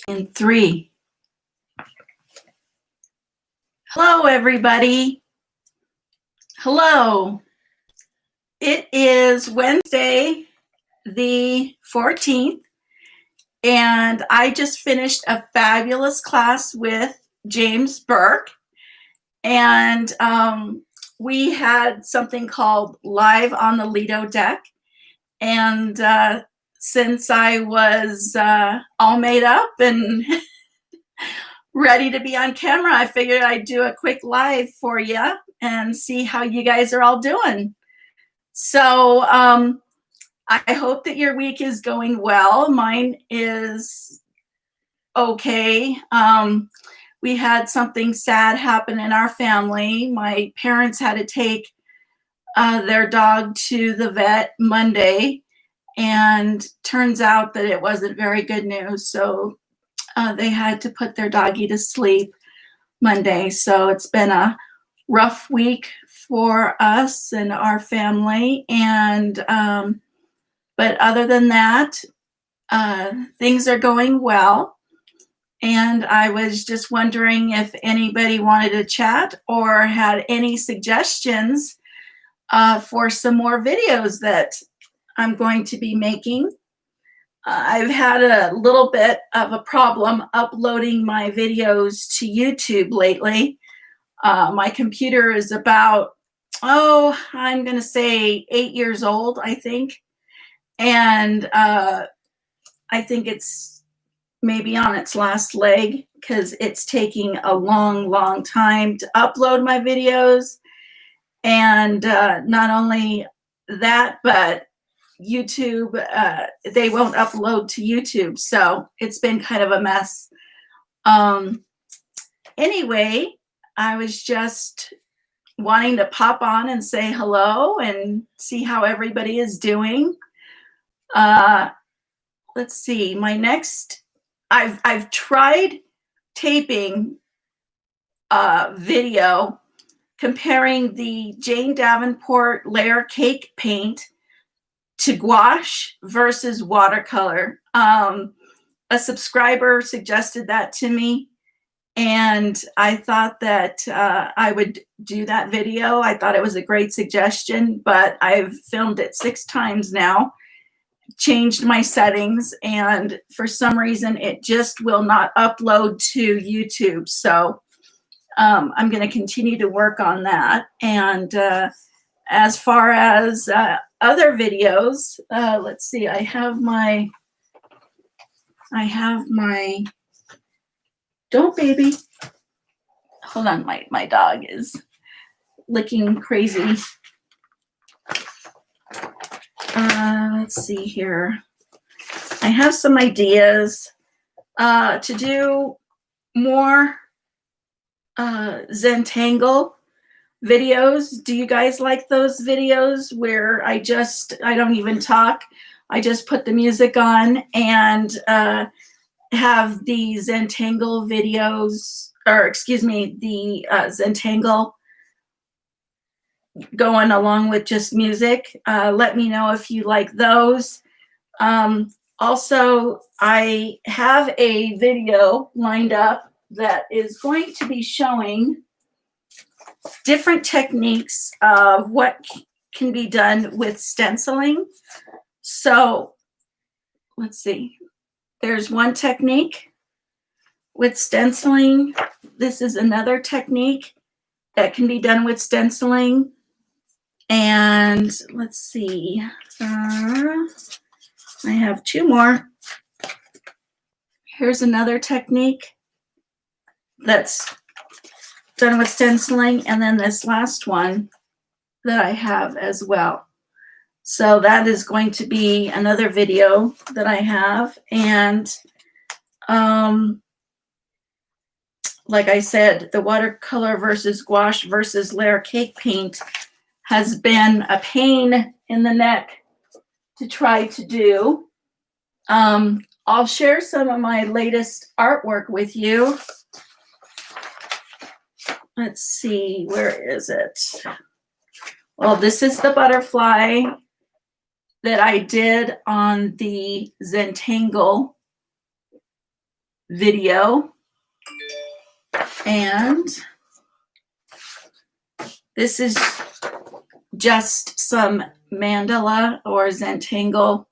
In 3. Hello, everybody. Hello. It is Wednesday, the 14th, and I just finished a fabulous class with James Burke, and we had something called Live on the Lido Deck, and since I was all made up and ready to be on camera, I figured I'd do a quick live for you and see how you guys are all doing. So I hope that your week is going well. Mine is okay. We had something sad happen in our family. My parents had to take their dog to the vet Monday, and turns out that it wasn't very good news. So they had to put their doggy to sleep Monday. So it's been a rough week for us and our family. And but other than that, things are going well. And I was just wondering if anybody wanted to chat or had any suggestions for some more videos that I'm going to be making. I've had a little bit of a problem uploading my videos to YouTube lately. My computer is about, I'm going to say 8 years old, I think. And I think it's maybe on its last leg because it's taking a long, long time to upload my videos. And not only that, but YouTube, they won't upload to YouTube. So it's been kind of a mess. Anyway, I was just wanting to pop on and say hello and see how everybody is doing. Let's see, my next, I've tried taping a video comparing the Jane Davenport layer cake paint to gouache versus watercolor. A subscriber suggested that to me, and I thought that I would do that video. I thought it was a great suggestion, but I've filmed it 6 times now, changed my settings, and for some reason it just will not upload to YouTube. So I'm going to continue to work on that. And as far as other videos, let's see, I have my, don't baby, hold on, my dog is licking crazy. Let's see here. I have some ideas to do more Zentangle videos. Do you guys like those videos where I don't even talk? I just put the music on and have the Zentangle videos, or excuse me, the Zentangle going along with just music. Let me know if you like those. Also, I have a video lined up that is going to be showing different techniques of what can be done with stenciling. So let's see. There's one technique with stenciling. This is another technique that can be done with stenciling. And let's see. I have 2 more. Here's another technique that's done with stenciling, and then this last one that I have as well. So that is going to be another video that I have. And like I said, the watercolor versus gouache versus layer cake paint has been a pain in the neck to try to do. I'll share some of my latest artwork with you. Let's see, where is it? Well, this is the butterfly that I did on the Zentangle video. And this is just some mandala or Zentangle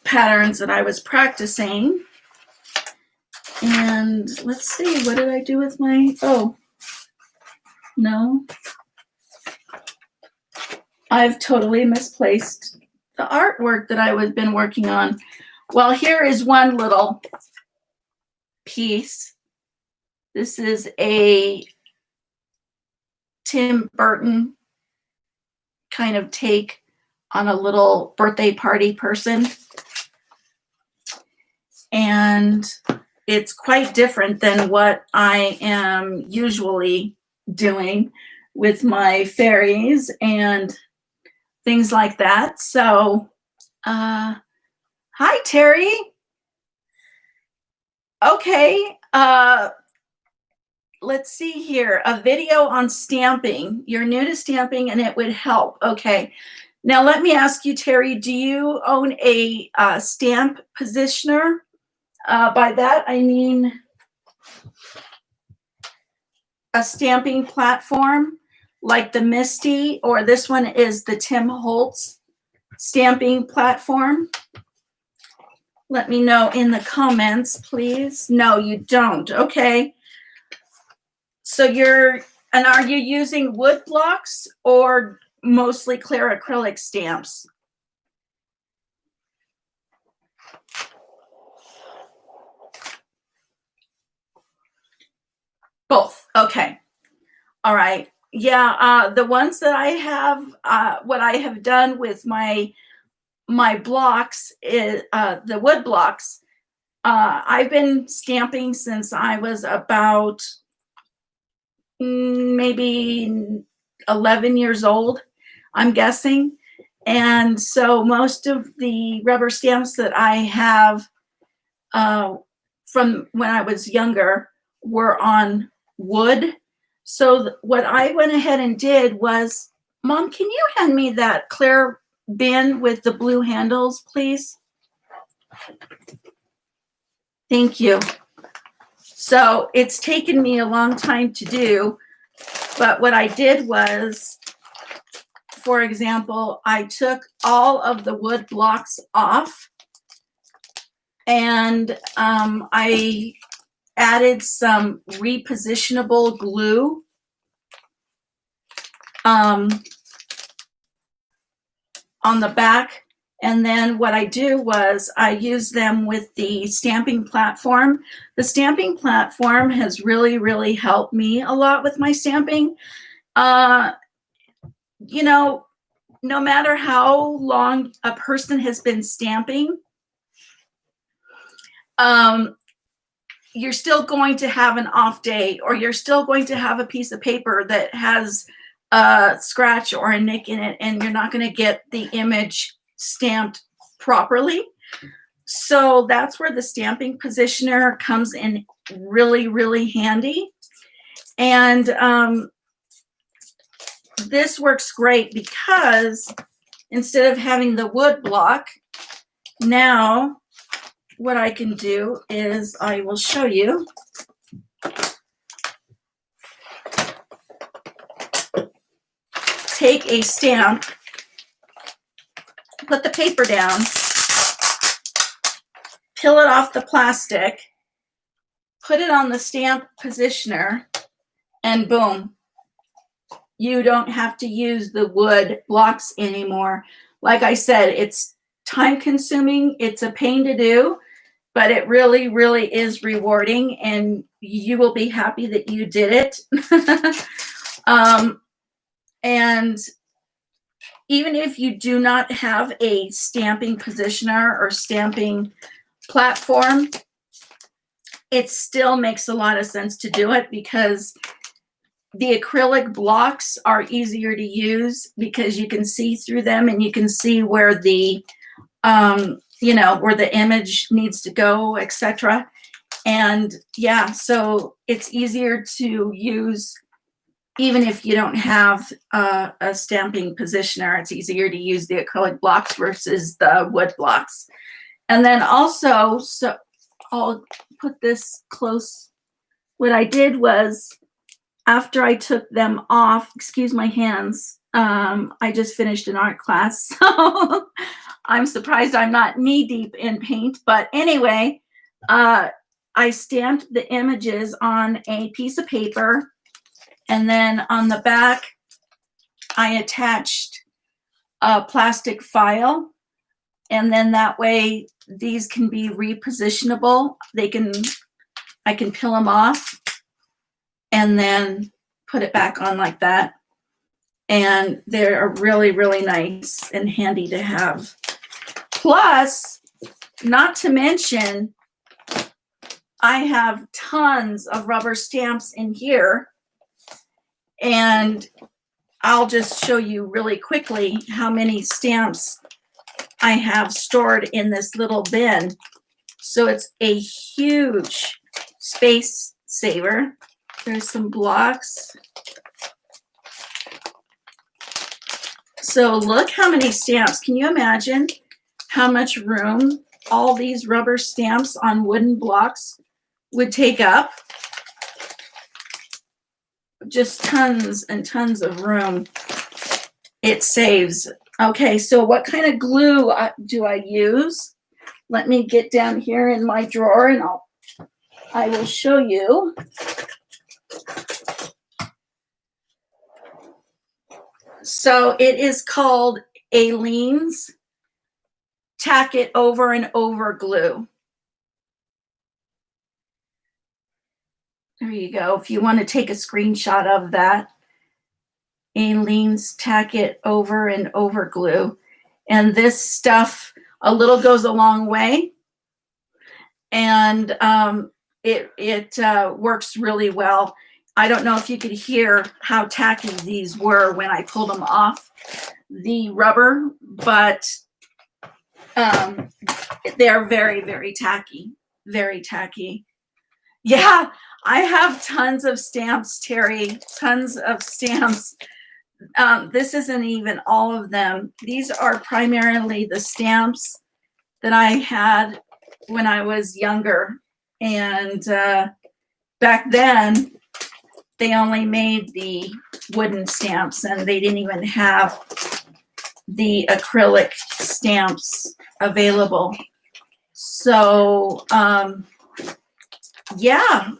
patterns that I was practicing. And let's see, what did I do with my, oh, no. I've totally misplaced the artwork that I was been working on. Well, here is one little piece. This is a Tim Burton kind of take on a little birthday party person. And it's quite different than what I am usually doing with my fairies and things like that. So, hi, Terry. Okay, let's see here. A video on stamping. You're new to stamping and it would help. Okay. Now let me ask you, Terry, do you own a stamp positioner? By that, I mean a stamping platform like the Misty, or this one is the Tim Holtz stamping platform. Let me know in the comments, please. No, you don't. Okay. So are you using wood blocks or mostly clear acrylic stamps? Both. Okay. All right. Yeah. The ones that I have, what I have done with my blocks is the wood blocks. I've been stamping since I was about maybe 11 years old, I'm guessing. And so most of the rubber stamps that I have from when I was younger were on wood. So what I went ahead and did was, Mom, can you hand me that clear bin with the blue handles, please? Thank you. So it's taken me a long time to do, but what I did was, for example, I took all of the wood blocks off and I added some repositionable glue on the back. And then what I do was I use them with the stamping platform. The stamping platform has really, really helped me a lot with my stamping. You know, no matter how long a person has been stamping, you're still going to have an off day, or you're still going to have a piece of paper that has a scratch or a nick in it, and you're not going to get the image stamped properly. So that's where the stamping positioner comes in really, really handy. And this works great because instead of having the wood block, now what I can do is I will show you. Take a stamp, put the paper down, peel it off the plastic, put it on the stamp positioner, and boom. You don't have to use the wood blocks anymore. Like I said, it's time consuming. It's a pain to do, but it really, really is rewarding, and you will be happy that you did it. And even if you do not have a stamping positioner or stamping platform, it still makes a lot of sense to do it, because the acrylic blocks are easier to use because you can see through them and you can see where the, where the image needs to go, etc. And yeah, so it's easier to use even if you don't have a stamping positioner. It's easier to use the acrylic blocks versus the wood blocks. And then also, so I'll put this close. What I did was, after I took them off, excuse my hands, I just finished an art class, so I'm surprised I'm not knee deep in paint. But anyway, I stamped the images on a piece of paper, and then on the back, I attached a plastic file, and then that way these can be repositionable. I can peel them off and then put it back on like that. And they're really, really nice and handy to have. Plus, not to mention, I have tons of rubber stamps in here, and I'll just show you really quickly how many stamps I have stored in this little bin. So it's a huge space saver. There's some blocks. So look how many stamps. Can you imagine how much room all these rubber stamps on wooden blocks would take up? Just tons and tons of room it saves. Okay, so what kind of glue do I use? Let me get down here in my drawer and I will show you. So it is called Aleene's Tack It Over and Over glue. There you go. If you want to take a screenshot of that, Aleene's Tack It Over and Over glue. And this stuff, a little goes a long way, and it works really well. I don't know if you could hear how tacky these were when I pulled them off the rubber, but they're very, very tacky, very tacky. Yeah, I have tons of stamps, Terry, tons of stamps. This isn't even all of them. These are primarily the stamps that I had when I was younger. And back then, they only made the wooden stamps, and they didn't even have the acrylic stamps available. So, yeah,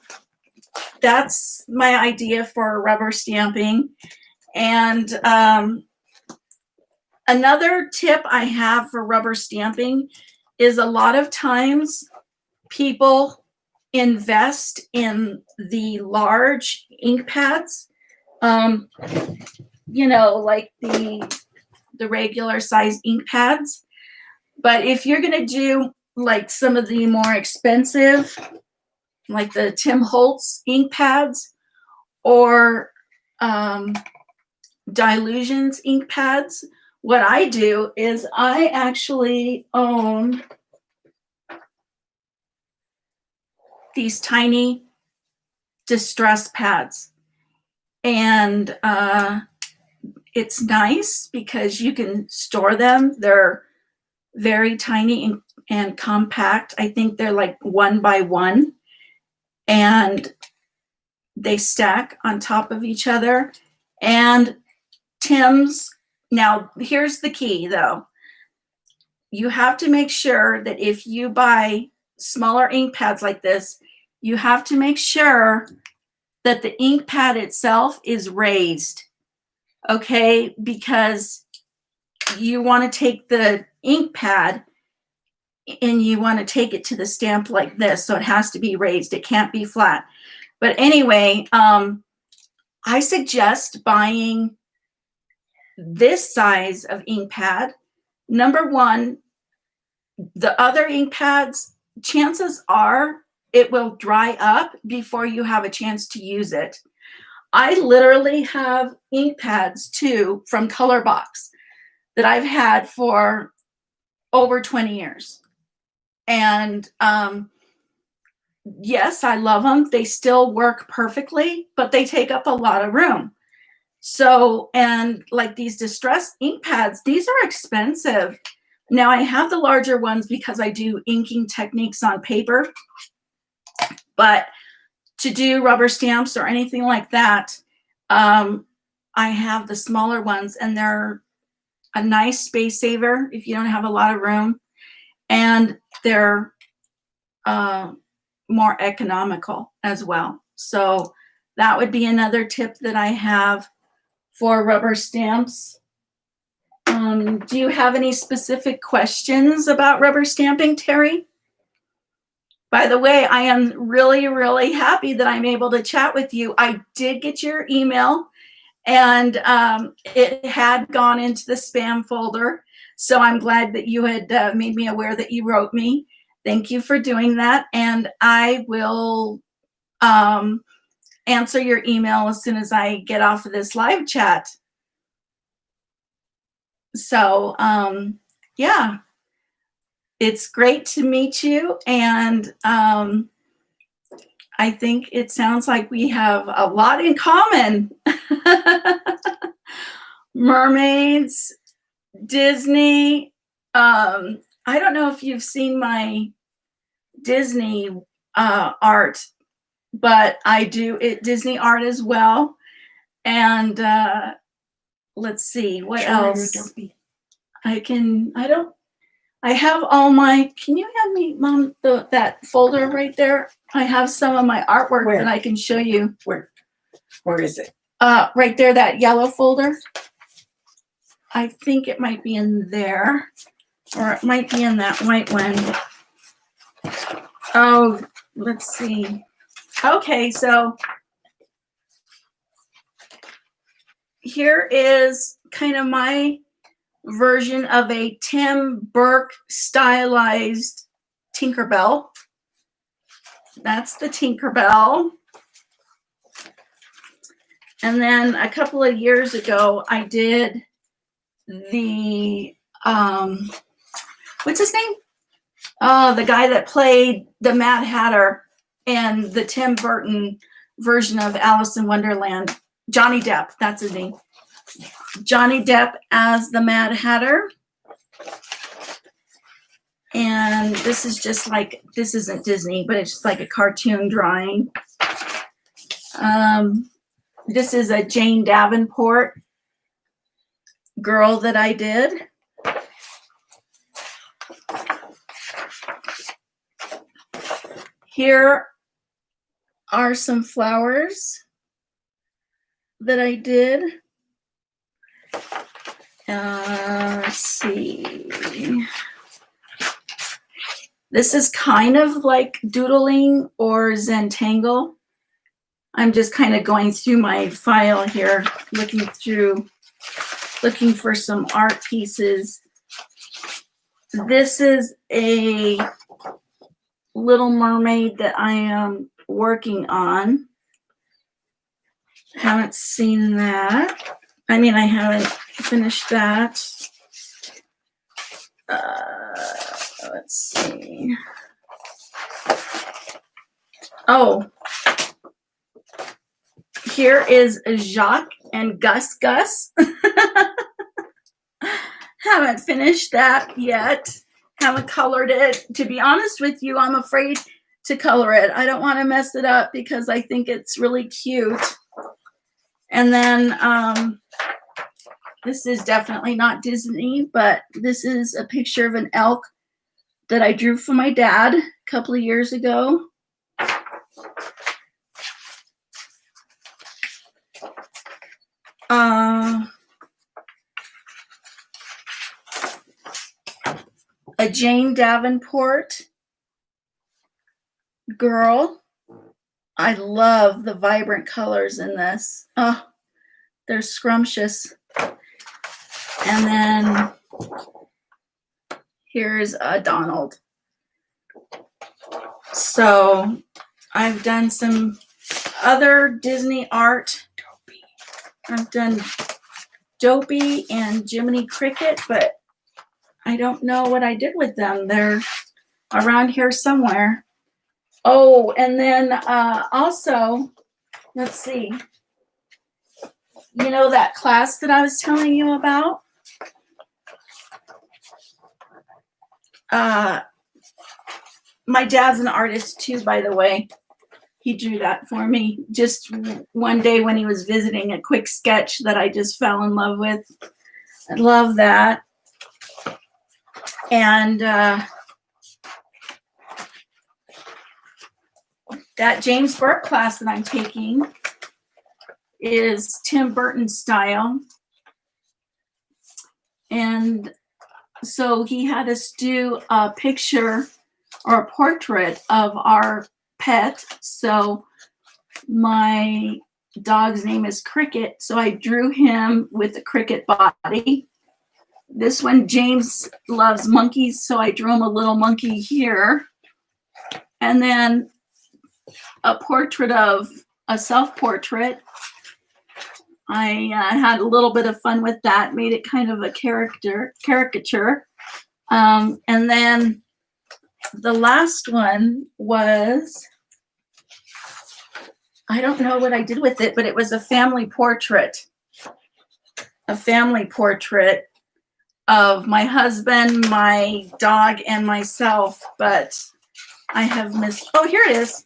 that's my idea for rubber stamping. And another tip I have for rubber stamping is a lot of times people invest in the large ink pads, you know, like the regular size ink pads. But if you're going to do like some of the more expensive, like the Tim Holtz ink pads or Dilutions ink pads, what I do is I actually own these tiny distress pads, and it's nice because you can store them. They're very tiny and compact. I think they're like 1 by 1, and they stack on top of each other. And Tim's, now here's the key though. You have to make sure that if you buy smaller ink pads like this, you have to make sure that the ink pad itself is raised, okay? Because you want to take the ink pad and you want to take it to the stamp like this, so it has to be raised. It can't be flat. But anyway, I suggest buying this size of ink pad. Number one, the other ink pads, chances are it will dry up before you have a chance to use it. I literally have ink pads too from Colorbox that I've had for over 20 years. And yes, I love them. They still work perfectly, but they take up a lot of room. So, and like these distress ink pads, these are expensive. Now I have the larger ones because I do inking techniques on paper, but to do rubber stamps or anything like that, I have the smaller ones, and they're a nice space saver if you don't have a lot of room, and they're more economical as well. So that would be another tip that I have for rubber stamps. Do you have any specific questions about rubber stamping, Terry? By the way, I am really, really happy that I'm able to chat with you. I did get your email, and it had gone into the spam folder. So I'm glad that you had made me aware that you wrote me. Thank you for doing that. And I will answer your email as soon as I get off of this live chat. So yeah, it's great to meet you. And I think it sounds like we have a lot in common. Mermaids, Disney. I don't know if you've seen my Disney art, but I do Disney art as well. And let's see, what else? I have all my, can you have me, Mom, that folder right there? I have some of my artwork that I can show you. Where is it? Right there, that yellow folder. I think it might be in there, or it might be in that white one. Oh, let's see. Okay, so here is kind of my version of a Tim Burke stylized Tinkerbell. That's the Tinkerbell. And then a couple of years ago, I did the, what's his name? Oh, the guy that played the Mad Hatter in the Tim Burton version of Alice in Wonderland. Johnny Depp, that's his name. Johnny Depp as the Mad Hatter. And this is just like, this isn't Disney, but it's just like a cartoon drawing. This is a Jane Davenport girl that I did. Here are some flowers that I did. Let's see. This is kind of like doodling or Zentangle. I'm just kind of going through my file here, looking for some art pieces. This is a Little Mermaid that I am working on. Haven't seen that. I mean, I haven't finished that. Let's see. Oh, here is Jacques and Gus Gus. Haven't finished that yet. Haven't colored it. To be honest with you, I'm afraid to color it. I don't want to mess it up because I think it's really cute. And then this is definitely not Disney, but this is a picture of an elk that I drew for my dad a couple of years ago. A Jane Davenport girl. I love the vibrant colors in this. Oh, they're scrumptious. And then here's Donald. So I've done some other Disney art. I've done Dopey and Jiminy Cricket, but I don't know what I did with them. They're around here somewhere. Oh, and then also, let's see. You know that class that I was telling you about? my dad's an artist too, by the way. He drew that for me just one day when he was visiting, a quick sketch that I just fell in love with. I love that. And that James Burke class that I'm taking is Tim Burton style. And so he had us do a picture or a portrait of our pet. So my dog's name is Cricket. So I drew him with a cricket body. This one, James loves monkeys. So I drew him a little monkey here. And then a portrait of a self-portrait. I had a little bit of fun with that, made it kind of a caricature. And then the last one was, I don't know what I did with it, but it was a family portrait. A family portrait of my husband, my dog, and myself. But I have missed, oh, here it is.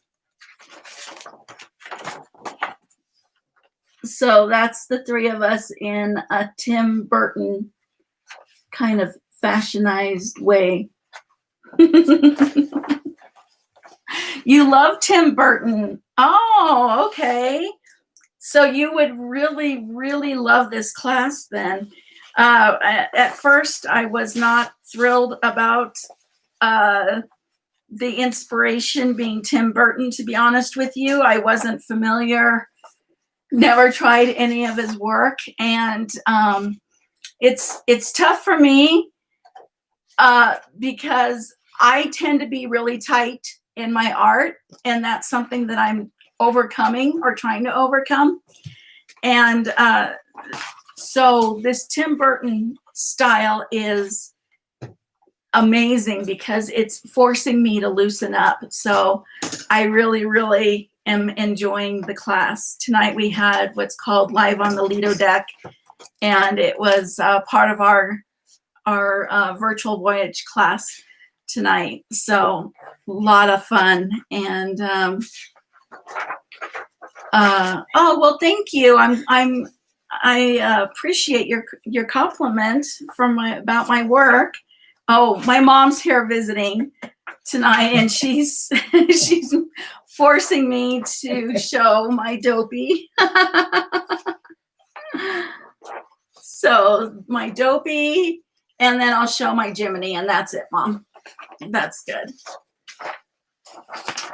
So that's the three of us in a Tim Burton kind of fashionized way. You love Tim Burton. Oh, okay. So you would really, really love this class then. At first, I was not thrilled about the inspiration being Tim Burton, to be honest with you. I wasn't familiar. Never tried any of his work, and it's tough for me because I tend to be really tight in my art, and that's something that I'm overcoming or trying to overcome. And so this Tim Burton style is amazing because it's forcing me to loosen up. So I really, really am enjoying the class. Tonight we had what's called Live on the Lido Deck, and it was part of our virtual voyage class tonight. So a lot of fun. And oh, well, thank you. I appreciate your compliment about my work. Oh, my mom's here visiting tonight, and she's forcing me to show my Dopey. So my Dopey, and then I'll show my Jiminy, and that's it, Mom. That's good.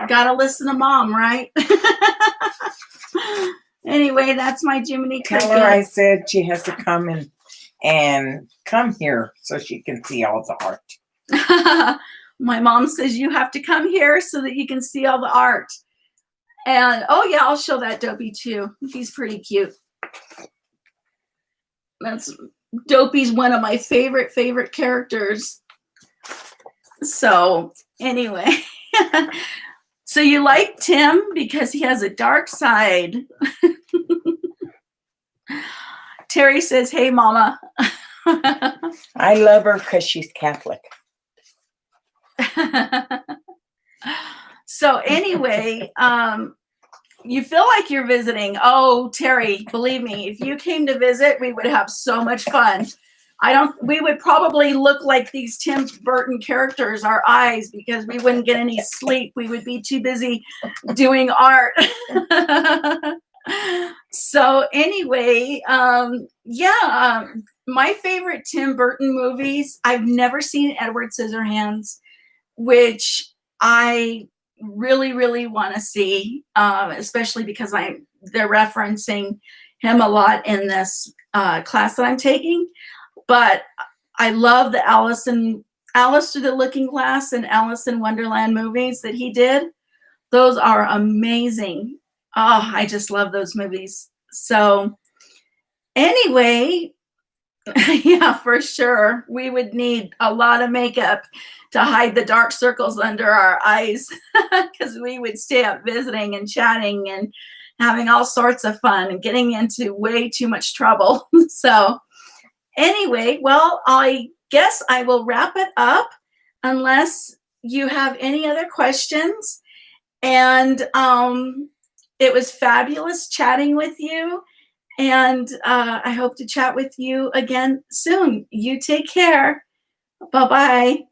Gotta listen to Mom, right? Anyway, that's my Jiminy Cricket. Tell her I said she has to come and come here so she can see all the art. My mom says you have to come here so that you can see all the art. And oh yeah, I'll show that Dopey too. He's pretty cute. Dopey's one of my favorite characters. So anyway, so you like Tim because he has a dark side. Terry says, "Hey, Mama." I love her because she's Catholic. So anyway, you feel like you're visiting. Oh, Terry, believe me, if you came to visit, we would have so much fun. We would probably look like these Tim Burton characters, our eyes, because we wouldn't get any sleep. We would be too busy doing art. So anyway, my favorite Tim Burton movies, I've never seen Edward Scissorhands, which I really, really want to see, especially because they're referencing him a lot in this class that I'm taking. But I love the Alice Through the Looking Glass and Alice in Wonderland movies that he did. Those are amazing. Oh, I just love those movies. So anyway, yeah, for sure. We would need a lot of makeup to hide the dark circles under our eyes because we would stay up visiting and chatting and having all sorts of fun and getting into way too much trouble. So anyway, well, I guess I will wrap it up. unless you have any other questions. And it was fabulous chatting with you. And I hope to chat with you again soon. You take care. Bye-bye.